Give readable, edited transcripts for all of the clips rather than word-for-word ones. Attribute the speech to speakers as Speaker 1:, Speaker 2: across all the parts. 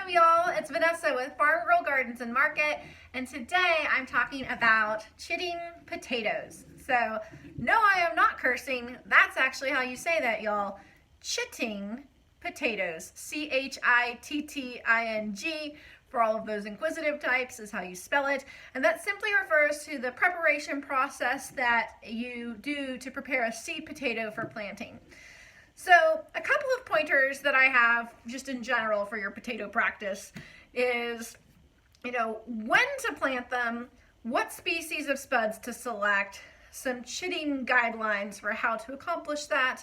Speaker 1: Hello y'all, it's Vanessa with Farm Girl Gardens and Market, and today I'm talking about chitting potatoes. So, no, I am not cursing. That's actually how you say that, y'all. Chitting potatoes. C-H-I-T-T-I-N-G. For all of those inquisitive types is how you spell it. And that simply refers to the preparation process that you do to prepare a seed potato for planting. So a couple of pointers that I have just in general for your potato practice is, when to plant them, what species of spuds to select, some chitting guidelines for how to accomplish that,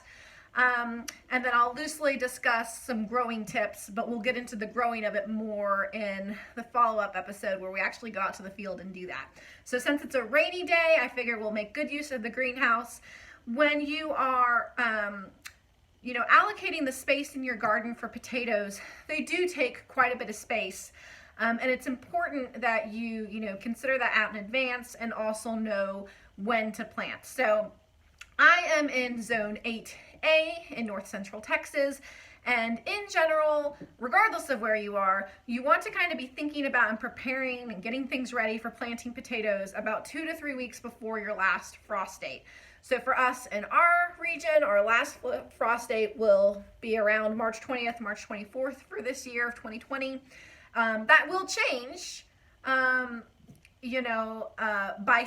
Speaker 1: and then I'll loosely discuss some growing tips, but we'll get into the growing of it more in the follow-up episode where we actually go out to the field and do that. So since it's a rainy day, I figure we'll make good use of the greenhouse. When you are allocating the space in your garden for potatoes, they do take quite a bit of space. And it's important that you consider that out in advance and also know when to plant. So I am in zone 8A in north central Texas. And in general, regardless of where you are, you want to kind of be thinking about and preparing and getting things ready for planting potatoes about 2 to 3 weeks before your last frost date. So for us in our region, our last frost date will be around March 20th, March 24th for this year of 2020. That will change, by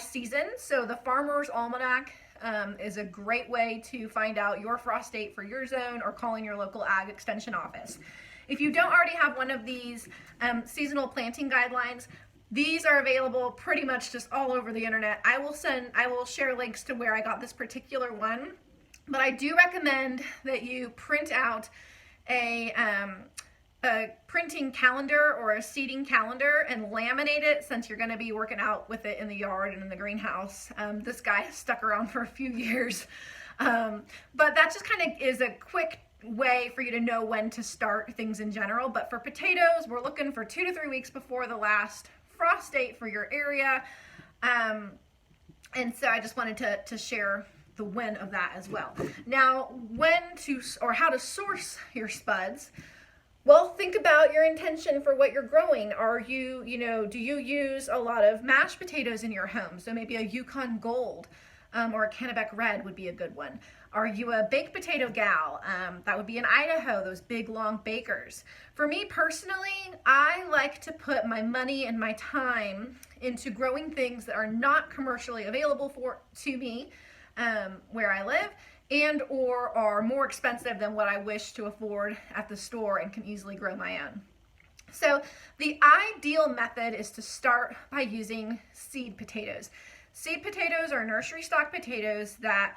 Speaker 1: season. So the Farmer's Almanac is a great way to find out your frost date for your zone or calling your local ag extension office. If you don't already have one of these seasonal planting guidelines, these are available pretty much just all over the internet. I will share links to where I got this particular one, but I do recommend that you print out a printing calendar or a seeding calendar and laminate it, since you're going to be working out with it in the yard and in the greenhouse. This guy has stuck around for a few years, but that just kind of is a quick way for you to know when to start things in general. But for potatoes, we're looking for 2 to 3 weeks before the last frost date for your area, and so I just wanted to share the when of that as well. Now, how to source your spuds. Well, think about your intention for what you're growing. Do you use a lot of mashed potatoes in your home? So maybe a Yukon Gold or a Kennebec Red would be a good one. Are you a baked potato gal? That would be in Idaho, those big long bakers. For me personally, I like to put my money and my time into growing things that are not commercially available to me where I live, and or are more expensive than what I wish to afford at the store and can easily grow my own. So the ideal method is to start by using seed potatoes. Seed potatoes are nursery stock potatoes that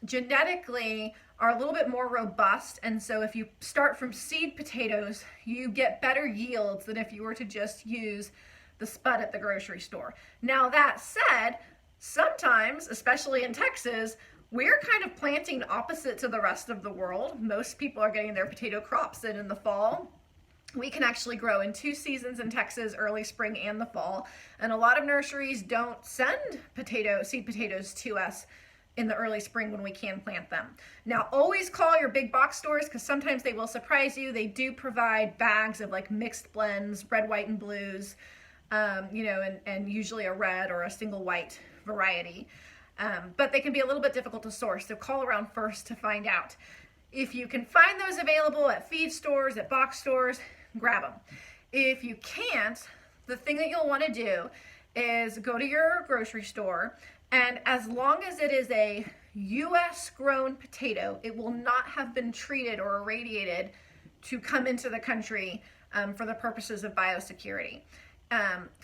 Speaker 1: genetically are a little bit more robust, and so if you start from seed potatoes, you get better yields than if you were to just use the spud at the grocery store. Now that said, sometimes, especially in Texas, we're kind of planting opposite to the rest of the world. Most people are getting their potato crops in the fall. We can actually grow in 2 seasons in Texas, early spring and the fall. And a lot of nurseries don't send seed potatoes to us in the early spring when we can plant them. Now, always call your big box stores, because sometimes they will surprise you. They do provide bags of like mixed blends, red, white, and blues, and usually a red or a single white variety. But they can be a little bit difficult to source, so call around first to find out. If you can find those available at feed stores, at box stores, grab them. If you can't, the thing that you'll want to do is go to your grocery store, and as long as it is a U.S. grown potato, it will not have been treated or irradiated to come into the country for the purposes of biosecurity.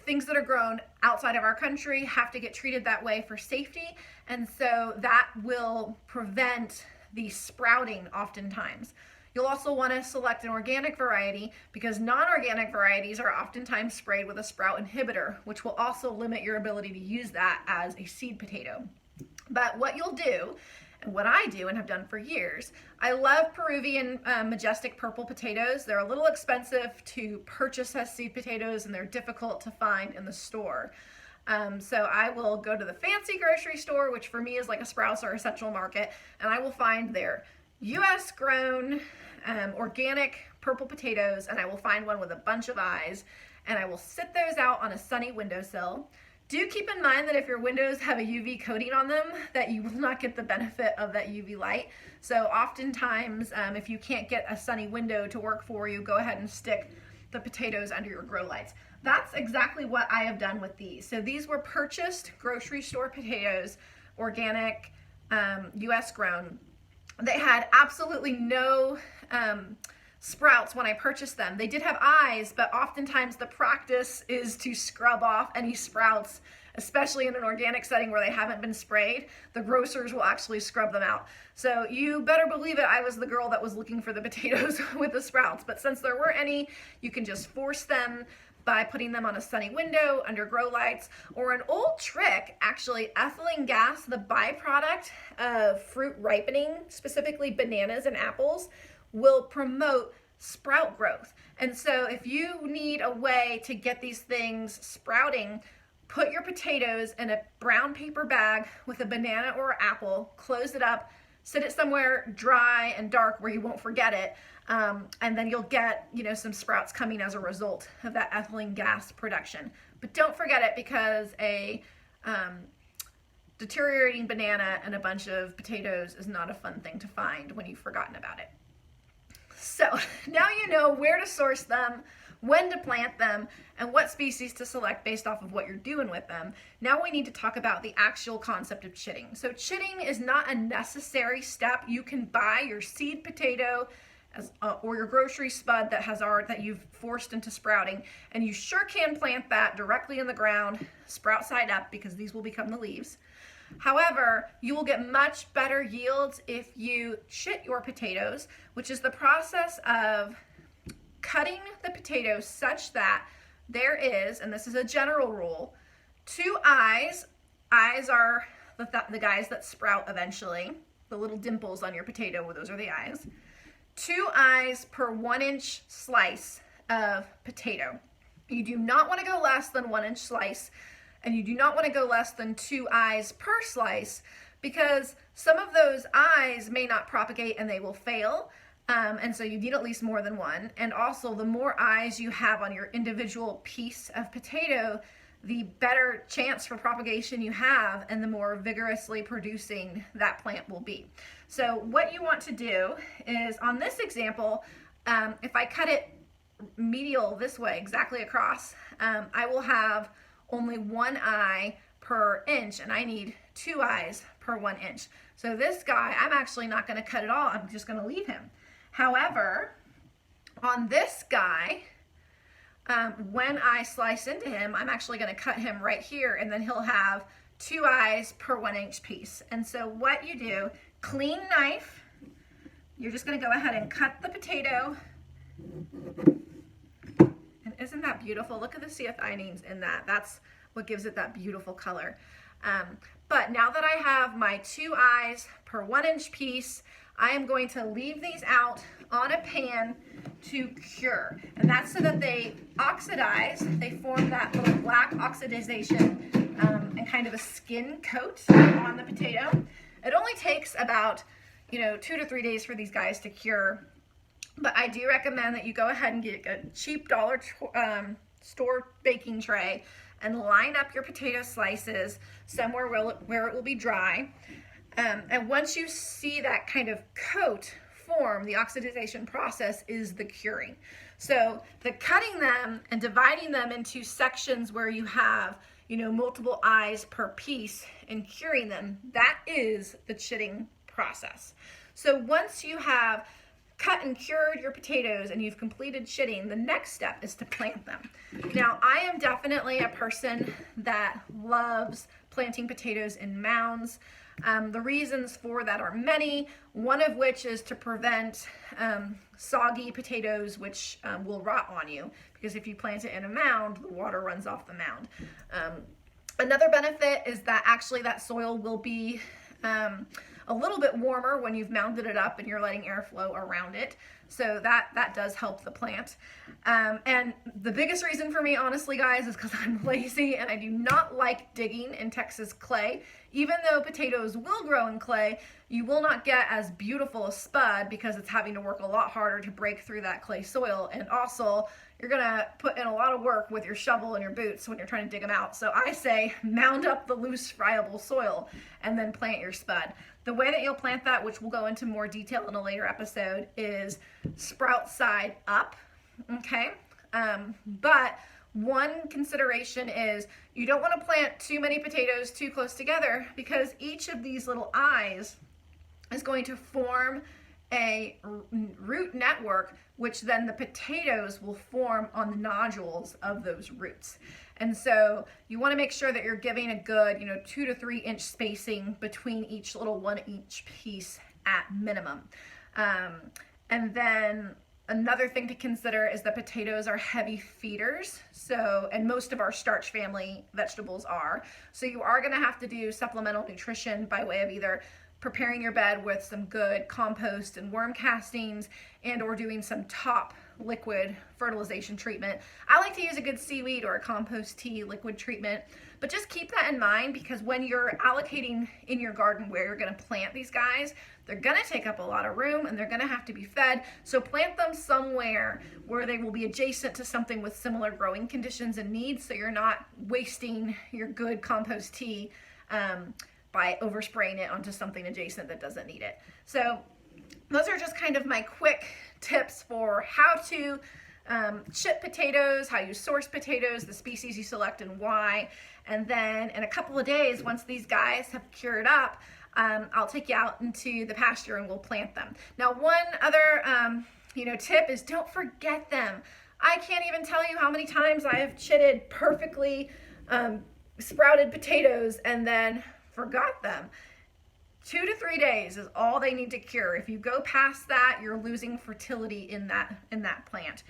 Speaker 1: Things that are grown outside of our country have to get treated that way for safety, and so that will prevent the sprouting oftentimes. You'll also want to select an organic variety, because non-organic varieties are oftentimes sprayed with a sprout inhibitor, which will also limit your ability to use that as a seed potato. But what you'll do, and what I do and have done for years, I love Peruvian majestic purple potatoes. They're a little expensive to purchase as seed potatoes, and they're difficult to find in the store. So I will go to the fancy grocery store, which for me is like a Sprouts or a Central Market, and I will find their U.S. grown organic purple potatoes, and I will find one with a bunch of eyes, and I will sit those out on a sunny windowsill. Do keep in mind that if your windows have a UV coating on them, that you will not get the benefit of that UV light. So oftentimes, if you can't get a sunny window to work for you, go ahead and stick the potatoes under your grow lights. That's exactly what I have done with these. So these were purchased grocery store potatoes, organic, US grown. They had absolutely no sprouts when I purchased them. They did have eyes, but oftentimes the practice is to scrub off any sprouts, especially in an organic setting where they haven't been sprayed. The grocers will actually scrub them out. So you better believe it, I was the girl that was looking for the potatoes with the sprouts. But since there weren't any, you can just force them by putting them on a sunny window under grow lights. Or an old trick, actually, ethylene gas, the byproduct of fruit ripening, specifically bananas and apples, will promote sprout growth. And so if you need a way to get these things sprouting, put your potatoes in a brown paper bag with a banana or apple, close it up, sit it somewhere dry and dark where you won't forget it, and then you'll get, some sprouts coming as a result of that ethylene gas production. But don't forget it, because a deteriorating banana and a bunch of potatoes is not a fun thing to find when you've forgotten about it. So now you know where to source them, when to plant them, and what species to select based off of what you're doing with them. Now we need to talk about the actual concept of chitting. So chitting is not a necessary step. You can buy your seed potato or your grocery spud that you've forced into sprouting, and you sure can plant that directly in the ground, sprout side up, because these will become the leaves. However, you will get much better yields if you chit your potatoes, which is the process of cutting the potatoes such that there is, and this is a general rule, 2 eyes. Eyes are the guys that sprout eventually. The little dimples on your potato, well, those are the eyes. 2 eyes per 1-inch slice of potato. You do not want to go less than 1-inch slice, and you do not want to go less than 2 eyes per slice, because some of those eyes may not propagate and they will fail. And so you need at least more than 1. And also, the more eyes you have on your individual piece of potato, the better chance for propagation you have, and the more vigorously producing that plant will be. So what you want to do is, on this example, if I cut it medial this way, exactly across, I will have only 1 eye per inch, and I need 2 eyes per 1 inch. So this guy, I'm actually not going to cut it all. I'm just going to leave him. However, on this guy, when I slice into him, I'm actually going to cut him right here, and then he'll have 2 eyes per 1-inch piece. And so what you do, clean knife, you're just going to go ahead and cut the potato. And isn't that beautiful? Look at the C-F-thinines in that. That's what gives it that beautiful color. But now that I have my 2 eyes per 1-inch piece, I am going to leave these out on a pan to cure. And that's so that they oxidize. They form that little black oxidization and kind of a skin coat on the potato. It only takes about 2 to 3 days for these guys to cure. But I do recommend that you go ahead and get a cheap dollar store baking tray and line up your potato slices somewhere where it will be dry. And once you see that kind of coat form, the oxidization process is the curing. So the cutting them and dividing them into sections where you have, multiple eyes per piece and curing them, that is the chitting process. So once you have cut and cured your potatoes and you've completed chitting, the next step is to plant them. Now, I am definitely a person that loves planting potatoes in mounds. The reasons for that are many, one of which is to prevent soggy potatoes, which will rot on you, because if you plant it in a mound, the water runs off the mound. Another benefit is that actually that soil will be a little bit warmer when you've mounded it up and you're letting airflow around it. So that does help the plant. And the biggest reason for me, honestly, guys, is because I'm lazy and I do not like digging in Texas clay. Even though potatoes will grow in clay, you will not get as beautiful a spud because it's having to work a lot harder to break through that clay soil. And also, you're gonna put in a lot of work with your shovel and your boots when you're trying to dig them out. So I say mound up the loose friable soil and then plant your spud. The way that you'll plant that, which we'll go into more detail in a later episode, is sprout side up, okay? But one consideration is you don't want to plant too many potatoes too close together because each of these little eyes is going to form a root network, which then the potatoes will form on the nodules of those roots. And so you want to make sure that you're giving a good, 2 to 3 inch spacing between each little 1 inch piece at minimum. And then another thing to consider is that potatoes are heavy feeders. So, and most of our starch family vegetables are. So you are going to have to do supplemental nutrition by way of either preparing your bed with some good compost and worm castings and or doing some top liquid fertilization treatment. I like to use a good seaweed or a compost tea liquid treatment, but just keep that in mind because when you're allocating in your garden where you're going to plant these guys, they're going to take up a lot of room and they're going to have to be fed. So plant them somewhere where they will be adjacent to something with similar growing conditions and needs, so you're not wasting your good compost tea by overspraying it onto something adjacent that doesn't need it. So those are just kind of my quick tips for how to chip potatoes, how you source potatoes, the species you select and why. And then in a couple of days, once these guys have cured up, I'll take you out into the pasture and we'll plant them. Now, one other tip is don't forget them. I can't even tell you how many times I have chitted perfectly sprouted potatoes and then forgot them. 2 to 3 days is all they need to cure. If you go past that, you're losing fertility in that plant.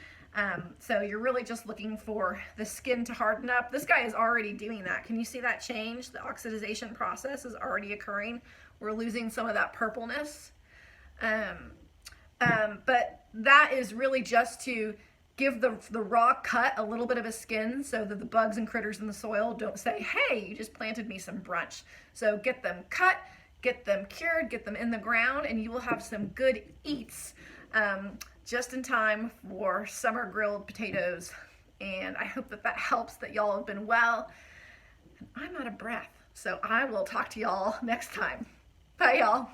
Speaker 1: So you're really just looking for the skin to harden up. This guy is already doing that. Can you see that change? The oxidization process is already occurring. We're losing some of that purpleness. But that is really just to give the raw cut a little bit of a skin so that the bugs and critters in the soil don't say, hey, you just planted me some brunch. So get them cut, get them cured, get them in the ground, and you will have some good eats just in time for summer grilled potatoes. And I hope that helps, that y'all have been well. I'm out of breath, so I will talk to y'all next time. Bye, y'all.